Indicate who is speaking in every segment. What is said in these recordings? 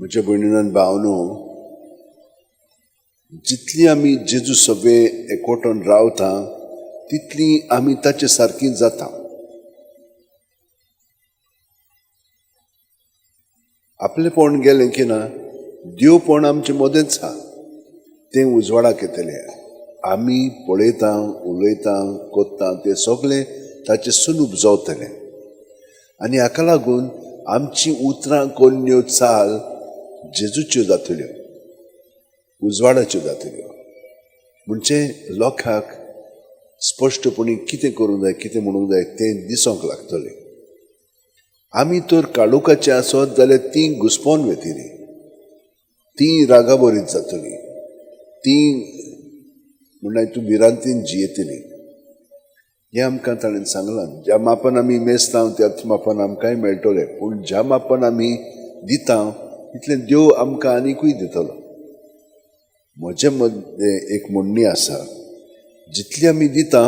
Speaker 1: म्हज्या भयणीन भावनो, जितली आमी जेजू सगळे एकवटून रावता तितली आमी ताचे सारकी जाता. आपलेपण गेलें की ना, देवपण आमचे मदेंच आहा, तें उजवाडाक येतलें. आमी पळयता, उलयता, कोत्ता तें सगळें ताचे सुलूब जावतलें. आनी हाका लागून आमची उतरां कोन्यो चाल जेजूच्यो जातल्यो, उजवाडाच्यो जातल्यो. म्हणजे लोकांक स्पश्टपणी कितें करूंक जाय, कितें म्हणूंक जाय तें दिसोंक लागतलें. आमी तर काळोखाची आसत जाल्यार तीं घुस्पोन वेतली, तीं रागाबरीत जातलीं, तीं म्हणल्यार तूं भिरांतीन जियेतली. हें आमकां ताणें सांगलां. ज्या मापान आमी मेजता त्याच मापान आमकांय मेळटलें, पूण ज्या मापान आमी दिता तितलें देव आमकां आनिकूय दितलो. म्हजे मदें एक म्हणणी आसा, जितली आमी दिता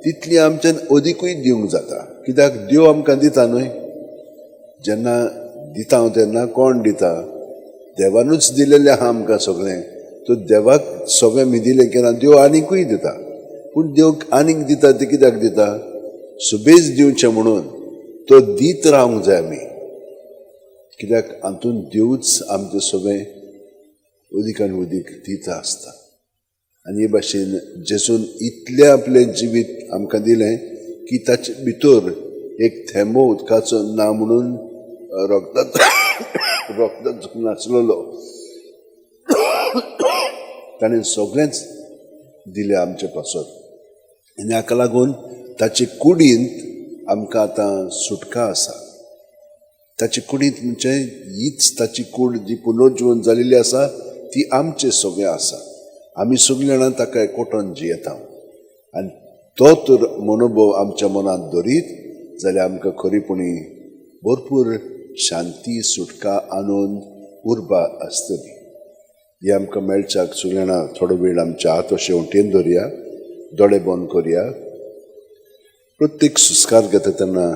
Speaker 1: तितली आमच्यान अदिकूय दिवंक जाता. कित्याक देव आमकां दिता न्हय. जेन्ना दिता तेन्ना कोण दिता? देवानूच दिलेलें आहा आमकां सगळें. तो देवाक सगळें मी दिलें की ना, देव आनिकूय दिता. पूण देव आनीक दिता ते कित्याक दिता? सुबेज दिवचें म्हणून. तो दीत रावंक जाय आमी, कित्याक हातून देवूच आमचें सगळें अदीक आनी अदीक दिता आसता. आनी हे भाशेन जेजून इतलें आपलें जिवीत आमकां दिलें की ताचे भितर एक थेंबो उदकाचो ना म्हणून रोगतात नाचलेलो. ताणें सगळेंच दिलें आमचे पासत. आनी हाका लागून ताचे कुडींत आमकां आतां सुटका आसा. ताचे कुडींत म्हणजे हीच ताची कूड जी पुनर्जीवन जालेली आसा ती आमचे सगळें आसा. आमी सगळीं जाणां ताका एकवटून जियेता. आनी तो तर मनोभव आमच्या मनांत धरीत जाल्यार आमकां खरीपणी भरपूर शांती, सुटका, आनंद, उर्बा आसतली. हे आमकां मेळच्याक सगळीं जाणां थोडो वेळ आमच्या हात अशें वटेन धरया, दोळे बंद करया. प्रत्येक सुस्कार घेता तेन्ना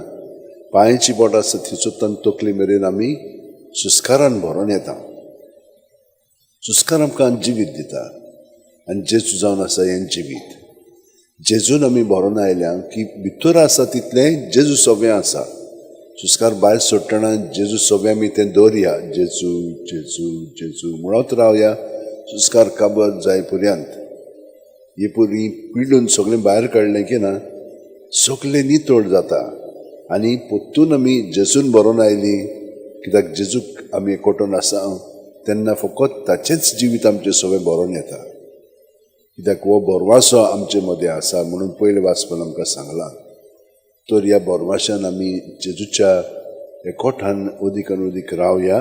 Speaker 1: पांयाची बोटां आसा थंयसून तकली मेरेन आमी सुस्कारान भरोन येता. सुस्कार आमकां जिवीत दिता आनी जेजू जावन आसा हें जिवीत. जेजून आमी भरोन आयल्या की भितर आसा तितलें जेजू सगळें आसा. सुस्कार भायर सोडटना जेजू सगळें आमी तें दवरया. जेजू जेजू जेजू म्हणत रावया सुस्कार काबार जाय पर्यंत. हे परी पिडून सगळें भायर काडलें की ना, सगळें नितळ जाता. आनी पोत्तून आमी जेजून भरोन आयली, कित्याक जेजूक आमी एकवटून आसा तेन्ना फकत ताचेंच जिवीत आमचें सगळें भरोन येता. कित्याक हो बोरवासो आमचे मदें आसा म्हणून पयले वाचपान आमकां सांगलां. तर ह्या बोरवाशान आमी जेजूच्या एकवटान अदीक आनी अदीक रावया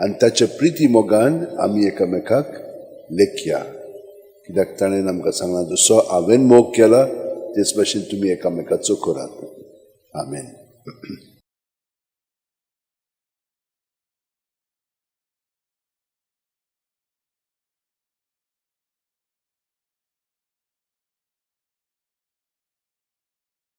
Speaker 1: आनी ताच्या प्रिती मोगान आमी एकामेकाक लेखया. कित्याक ताणें आमकां सांगलां, जसो हांवें मोग केला तेच भाशेन तुमी एकामेकाचो करात. आमेन.